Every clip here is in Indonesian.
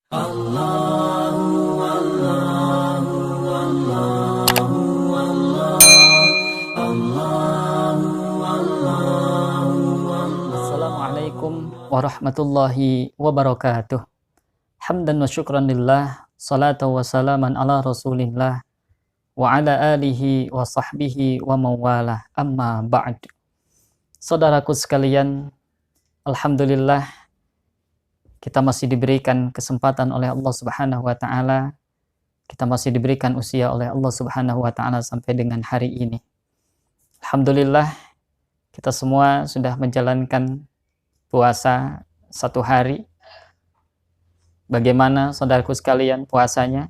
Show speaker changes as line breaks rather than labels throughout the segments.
Allahu Allahu Allahu Allahu Allahu Assalamualaikum warahmatullahi wabarakatuh. Hamdan wa syukran lillah, salatu wa salaman ala rasulillah wa ala alihi wa sahbihi wa mawalah, amma ba'd. Saudaraku sekalian, alhamdulillah kita masih diberikan kesempatan oleh Allah Subhanahu wa taala. Kita masih diberikan usia oleh Allah Subhanahu wa taala sampai dengan hari ini. Alhamdulillah kita semua sudah menjalankan puasa 1 hari. Bagaimana saudaraku sekalian puasanya?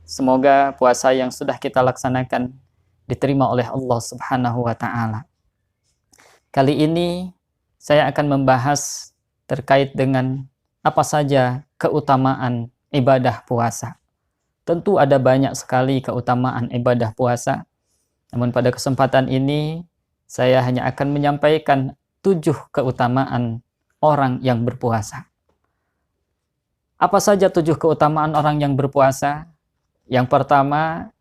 Semoga puasa yang sudah kita laksanakan diterima oleh Allah Subhanahu wa taala. Kali ini saya akan membahas terkait dengan apa saja keutamaan ibadah puasa. Tentu ada banyak sekali keutamaan ibadah puasa. Namun pada kesempatan ini saya hanya akan menyampaikan 7 keutamaan orang yang berpuasa. Apa saja 7 keutamaan orang yang berpuasa? Yang pertama,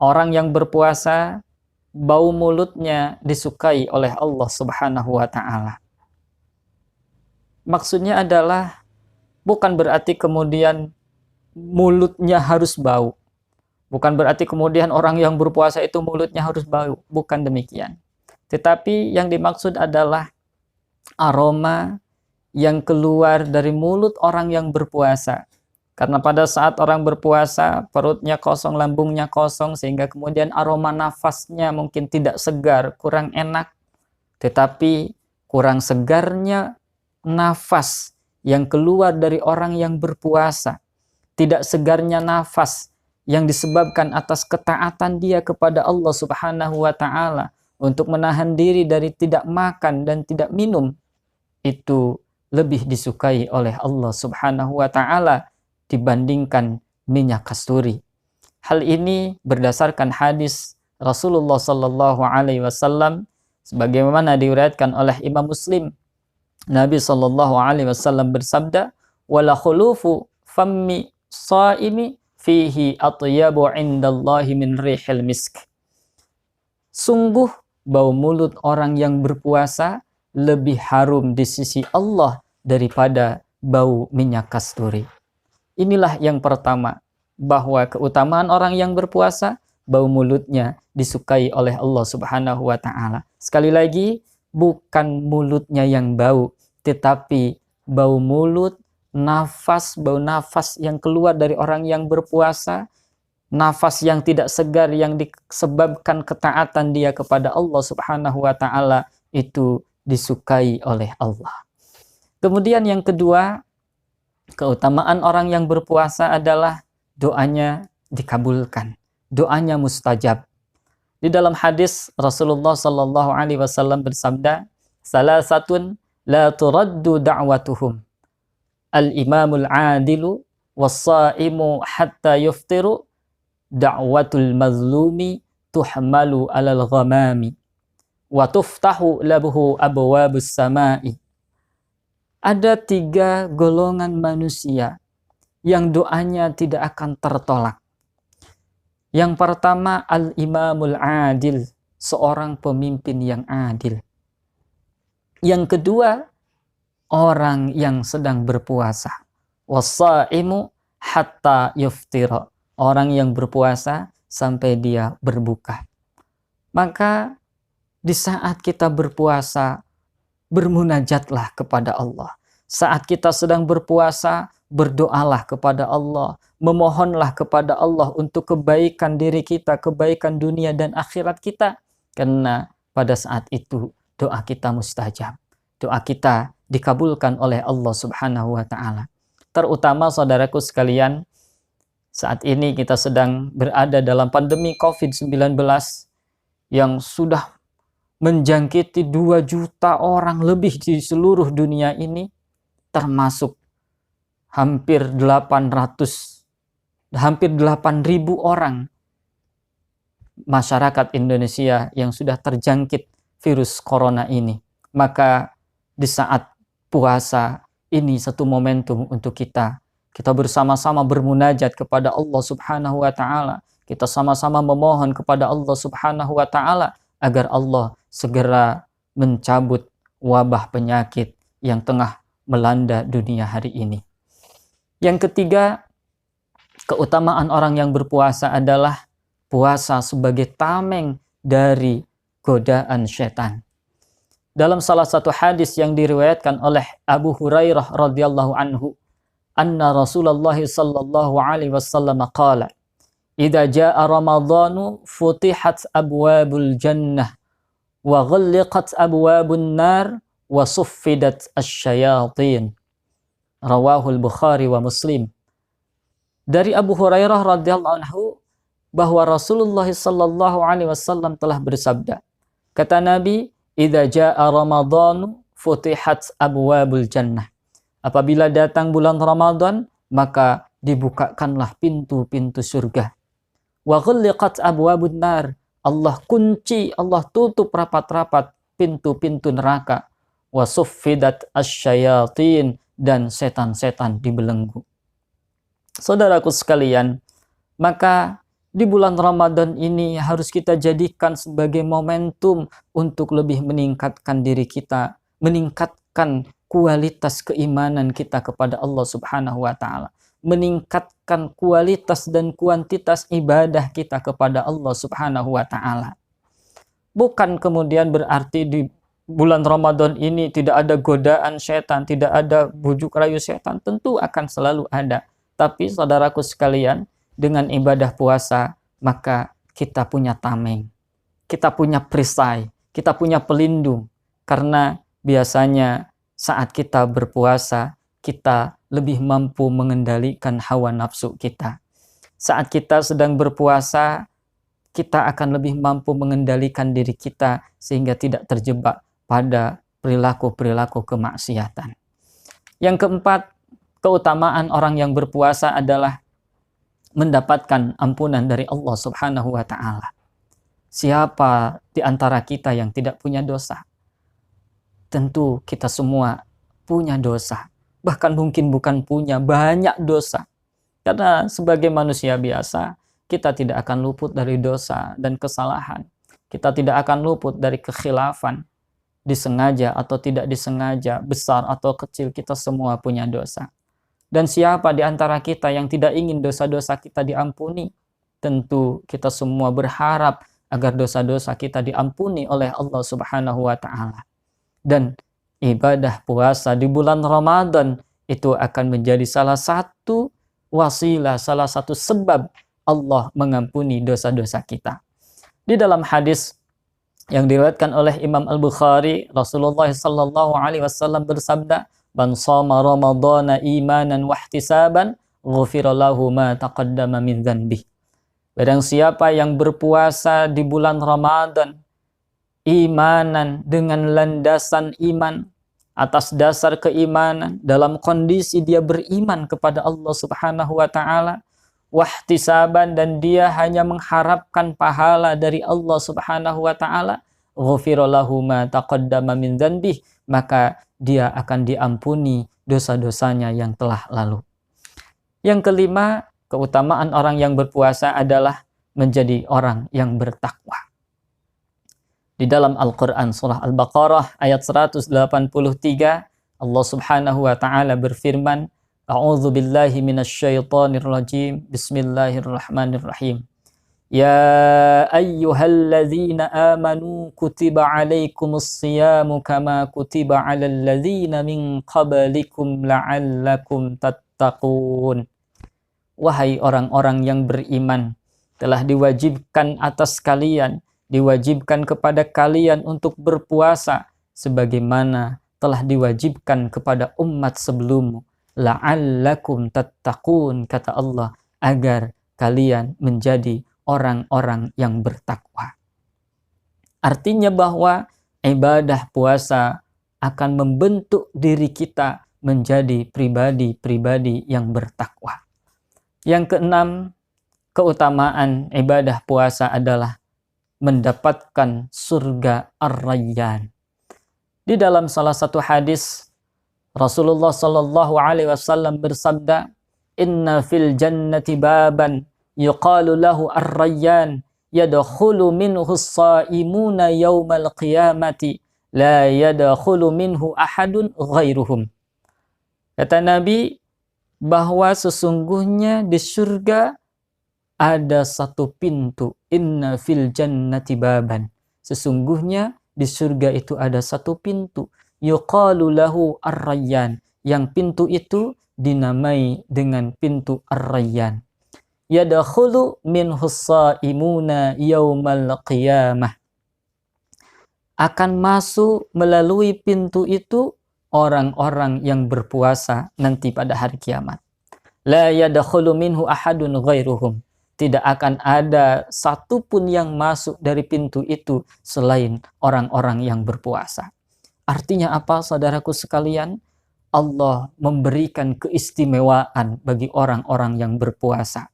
orang yang berpuasa bau mulutnya disukai oleh Allah Subhanahu wa taala. Maksudnya adalah bukan berarti kemudian mulutnya harus bau. Bukan berarti kemudian orang yang berpuasa itu mulutnya harus bau. Bukan demikian. Tetapi yang dimaksud adalah aroma yang keluar dari mulut orang yang berpuasa. Karena pada saat orang berpuasa, perutnya kosong, lambungnya kosong, sehingga kemudian aroma nafasnya mungkin tidak segar, kurang enak. Tetapi kurang segarnya nafas yang keluar dari orang yang berpuasa, tidak segarnya nafas yang disebabkan atas ketaatan dia kepada Allah Subhanahu wa taala untuk menahan diri dari tidak makan dan tidak minum, itu lebih disukai oleh Allah Subhanahu wa taala dibandingkan minyak kasturi. Hal ini berdasarkan hadis Rasulullah sallallahu alaihi wasallam sebagaimana diriwayatkan oleh Imam Muslim. Nabi sallallahu alaihi wasallam bersabda, "Wala khulufu fammi shaimi fihi atyabu indallahi min rihil misk." Sungguh bau mulut orang yang berpuasa lebih harum di sisi Allah daripada bau minyak kasturi. Inilah yang pertama, bahwa keutamaan orang yang berpuasa, bau mulutnya disukai oleh Allah Subhanahu wa taala. Sekali lagi, bukan mulutnya yang bau, tetapi bau mulut, bau nafas yang keluar dari orang yang berpuasa, nafas yang tidak segar yang disebabkan ketaatan dia kepada Allah Subhanahu wa taala, itu disukai oleh Allah. Kemudian yang kedua, keutamaan orang yang berpuasa adalah doanya dikabulkan, doanya mustajab. Di dalam hadis Rasulullah sallallahu alaihi wasallam bersabda, "Salasatun la turaddu da'watuhum. Al-imamul adilu was-saimu hatta yuftiru, da'watul mazlumi tuhmalu 'alal ghamami wa tuftahu lahu abwabus samai." Ada 3 golongan manusia yang doanya tidak akan tertolak. Yang pertama, al-imamul adil, seorang pemimpin yang adil. Yang kedua, orang yang sedang berpuasa. Was-saimu hatta yuftira, orang yang berpuasa sampai dia berbuka. Maka di saat kita berpuasa, bermunajatlah kepada Allah. Saat kita sedang berpuasa, berdoalah kepada Allah, memohonlah kepada Allah untuk kebaikan diri kita, kebaikan dunia dan akhirat kita. Karena pada saat itu doa kita mustajab. Doa kita dikabulkan oleh Allah Subhanahu wa taala. Terutama saudaraku sekalian, saat ini kita sedang berada dalam pandemi COVID-19 yang sudah menjangkiti 2 juta orang lebih di seluruh dunia ini, termasuk hampir 8.000 orang masyarakat Indonesia yang sudah terjangkit virus corona ini. Maka di saat puasa ini satu momentum untuk kita Kita bersama-sama bermunajat kepada Allah Subhanahu wa taala. Kita sama-sama memohon kepada Allah Subhanahu wa taala agar Allah segera mencabut wabah penyakit yang tengah melanda dunia hari ini. Yang ketiga, keutamaan orang yang berpuasa adalah puasa sebagai tameng dari godaan setan. Dalam salah satu hadis yang diriwayatkan oleh Abu Hurairah radhiyallahu anhu, anna Rasulullah sallallahu alaihi wasallam qala, "Idza jaa Ramadhanu futihat abwabul jannah wa ghulliqat abwabun nar wa suffidat asyayatin." Rawahul Bukhari wa Muslim. Dari Abu Hurairah radhiyallahu anhu bahwa Rasulullah sallallahu alaihi wasallam telah bersabda, kata Nabi, "Idza jaa Ramadhanu futihat abwabul jannah." Apabila datang bulan Ramadan, maka dibukakanlah pintu-pintu surga. Wa ghulliqat abwabun nar. Allah kunci, Allah tutup rapat-rapat pintu-pintu neraka. Wa suffidat asyayatin, dan setan-setan dibelenggu. Saudaraku sekalian, maka di bulan Ramadan ini harus kita jadikan sebagai momentum untuk lebih meningkatkan diri kita, meningkatkan kualitas keimanan kita kepada Allah Subhanahu wa taala, meningkatkan kualitas dan kuantitas ibadah kita kepada Allah Subhanahu wa taala. Bukan kemudian berarti di bulan Ramadan ini tidak ada godaan setan, tidak ada bujuk rayu setan, tentu akan selalu ada. Tapi saudaraku sekalian, dengan ibadah puasa, maka kita punya tameng, kita punya perisai, kita punya pelindung. Karena biasanya saat kita berpuasa, kita lebih mampu mengendalikan hawa nafsu kita. Saat kita sedang berpuasa, kita akan lebih mampu mengendalikan diri kita sehingga tidak terjebak pada perilaku-perilaku kemaksiatan. Yang keempat, keutamaan orang yang berpuasa adalah mendapatkan ampunan dari Allah Subhanahu wa taala. Siapa di antara kita yang tidak punya dosa? Tentu kita semua punya dosa. Bahkan mungkin bukan punya, banyak dosa. Karena sebagai manusia biasa, kita tidak akan luput dari dosa dan kesalahan. Kita tidak akan luput dari kekhilafan. Disengaja atau tidak disengaja, besar atau kecil, kita semua punya dosa. Dan siapa di antara kita yang tidak ingin dosa-dosa kita diampuni? Tentu kita semua berharap agar dosa-dosa kita diampuni oleh Allah Subhanahu wa taala. Dan ibadah puasa di bulan Ramadan itu akan menjadi salah satu wasilah, salah satu sebab Allah mengampuni dosa-dosa kita. Di dalam hadis yang diriwayatkan oleh Imam Al-Bukhari, Rasulullah sallallahu alaihi wasallam bersabda, "Man shoma Ramadhana imanan wa ihtisaban, ghufira lahu ma taqaddama min dzanbih." Barang siapa yang berpuasa di bulan Ramadan imanan, dengan landasan iman, atas dasar keimanan, dalam kondisi dia beriman kepada Allah Subhanahu wa taala, wahtisaban, dan dia hanya mengharapkan pahala dari Allah Subhanahu wa taala, ghufira lahu ma taqaddama min dzanbih, maka dia akan diampuni dosa-dosanya yang telah lalu. Yang kelima, keutamaan orang yang berpuasa adalah menjadi orang yang bertakwa. Di dalam Al-Quran surah Al-Baqarah ayat 183, Allah Subhanahu wa ta'ala berfirman, A'udzu billahi minasyaitonir rajim, bismillahirrahmanirrahim. Ya ayyuhalladzina amanu kutiba alaikumus siyamu kama kutiba alal ladzina min qablikum la'allakum tattaqun. Wahai orang-orang yang beriman, telah diwajibkan atas kalian, diwajibkan kepada kalian untuk berpuasa sebagaimana telah diwajibkan kepada umat sebelummu, la'allakum tattaqun, kata Allah, agar kalian menjadi orang-orang yang bertakwa. Artinya bahwa ibadah puasa akan membentuk diri kita menjadi pribadi-pribadi yang bertakwa. Yang keenam, keutamaan ibadah puasa adalah mendapatkan surga Ar-Rayyan. Di dalam salah satu hadis, Rasulullah sallallahu alaihi wasallam bersabda, inna fil jannati baban yuqalu lahu ar-rayyan yadkhulu minhu as-saimuna yaumal qiyamati la yadkhulu minhu ahadun ghairuhum. Kata Nabi bahwa sesungguhnya di surga ada satu pintu, inna fil jannati baban. Sesungguhnya di surga itu ada satu pintu, yuqalu lahu ar-rayyan, yang pintu itu dinamai dengan pintu ar-rayyan. Yadkhulu minhus saimuna yaumal qiyamah. Akan masuk melalui pintu itu orang-orang yang berpuasa nanti pada hari kiamat. La yadkhulu minhu ahadun ghairuhum. Tidak akan ada satupun yang masuk dari pintu itu selain orang-orang yang berpuasa. Artinya apa, saudaraku sekalian? Allah memberikan keistimewaan bagi orang-orang yang berpuasa.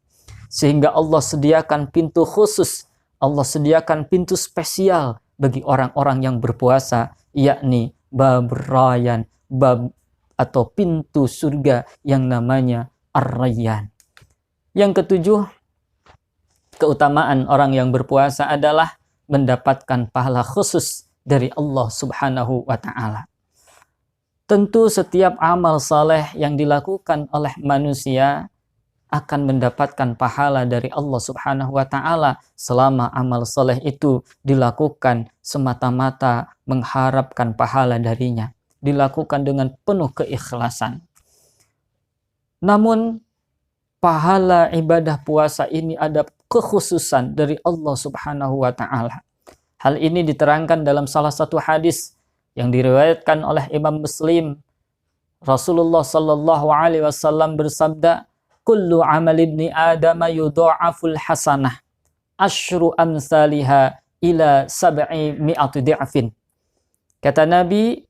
Sehingga Allah sediakan pintu khusus, Allah sediakan pintu spesial bagi orang-orang yang berpuasa, yakni bab rayyan, bab atau pintu surga yang namanya ar-rayyan. Yang ketujuh, keutamaan orang yang berpuasa adalah mendapatkan pahala khusus dari Allah Subhanahu wa ta'ala. Tentu setiap amal saleh yang dilakukan oleh manusia akan mendapatkan pahala dari Allah Subhanahu wa ta'ala selama amal saleh itu dilakukan semata-mata mengharapkan pahala darinya, dilakukan dengan penuh keikhlasan. Namun pahala ibadah puasa ini ada kekhususan dari Allah Subhanahu wa ta'ala. Hal ini diterangkan dalam salah satu hadis yang diriwayatkan oleh Imam Muslim. Rasulullah sallallahu alaihi wasallam bersabda, kullu amal ibni Adam yudha'aful hasanah asyru amsalha ila sab'i mi'ati di'fin. Kata Nabi,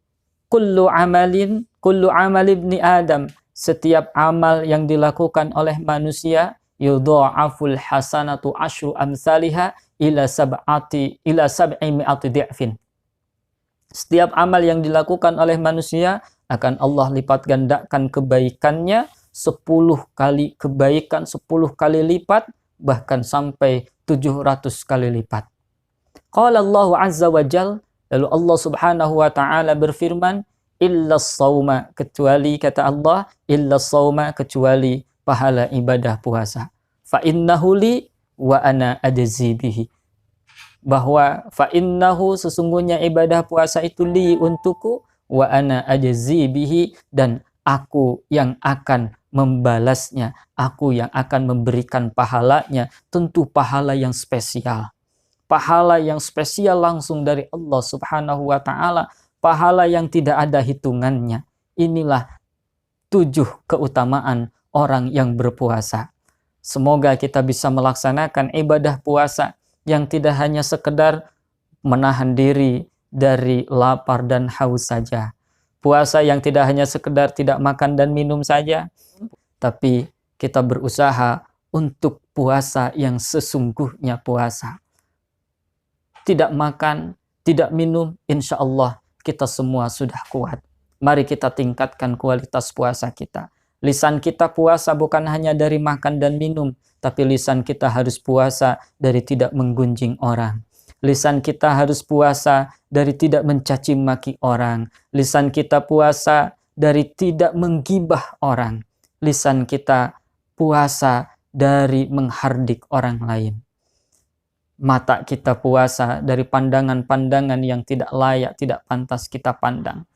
kullu amal ibni Adam, setiap amal yang dilakukan oleh manusia, yudha'aful hasanatu asyru amsalha ila sab'i mi'ati di'fin. Setiap amal yang dilakukan oleh manusia akan Allah lipat gandakan kebaikannya 10 kali kebaikan, 10 kali lipat, bahkan sampai 700 kali lipat. Qala Allah Azza wa Jal, lalu Allah Subhanahu wa ta'ala berfirman, illa sauma, kecuali, kata Allah, illa sauma, kecuali pahala ibadah puasa. Fa innahu li wa ana ajzi bihi. Bahwa fa innahu, sesungguhnya ibadah puasa itu li, untukku, wa ana ajzi bihi, dan aku yang akan membalasnya, aku yang akan memberikan pahalanya, tentu pahala yang spesial. Pahala yang spesial langsung dari Allah Subhanahu wa ta'ala, pahala yang tidak ada hitungannya. Inilah 7 keutamaan orang yang berpuasa. Semoga kita bisa melaksanakan ibadah puasa yang tidak hanya sekedar menahan diri dari lapar dan haus saja. Puasa yang tidak hanya sekedar tidak makan dan minum saja, tapi kita berusaha untuk puasa yang sesungguhnya puasa. Tidak makan, tidak minum, insya Allah kita semua sudah kuat. Mari kita tingkatkan kualitas puasa kita. Lisan kita puasa bukan hanya dari makan dan minum, tapi lisan kita harus puasa dari tidak menggunjing orang. Lisan kita harus puasa dari tidak mencaci maki orang. Lisan kita puasa dari tidak menggibah orang. Lisan kita puasa dari menghardik orang lain. Mata kita puasa dari pandangan-pandangan yang tidak layak, tidak pantas kita pandang.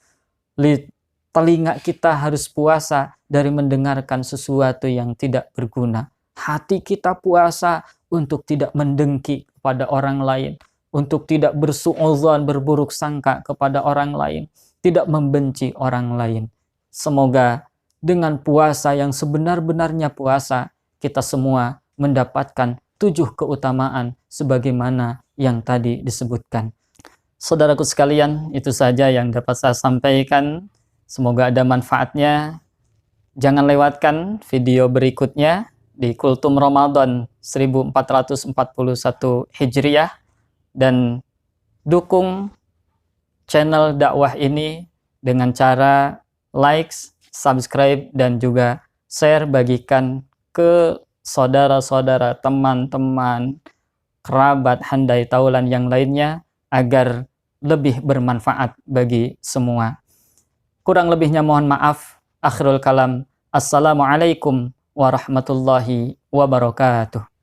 Telinga kita harus puasa dari mendengarkan sesuatu yang tidak berguna. Hati kita puasa untuk tidak mendengki kepada orang lain, untuk tidak bersuudzon, berburuk sangka kepada orang lain, tidak membenci orang lain. Semoga dengan puasa yang sebenar-benarnya puasa, kita semua mendapatkan 7 keutamaan sebagaimana yang tadi disebutkan. Saudaraku sekalian, itu saja yang dapat saya sampaikan. Semoga ada manfaatnya. Jangan lewatkan video berikutnya di Kultum Ramadan 1441 Hijriah, dan dukung channel dakwah ini dengan cara like, subscribe, dan juga share, bagikan ke saudara-saudara, teman-teman, kerabat, handai taulan yang lainnya agar lebih bermanfaat bagi semua. Kurang lebihnya mohon maaf. Akhirul kalam. Assalamualaikum warahmatullahi wabarakatuh.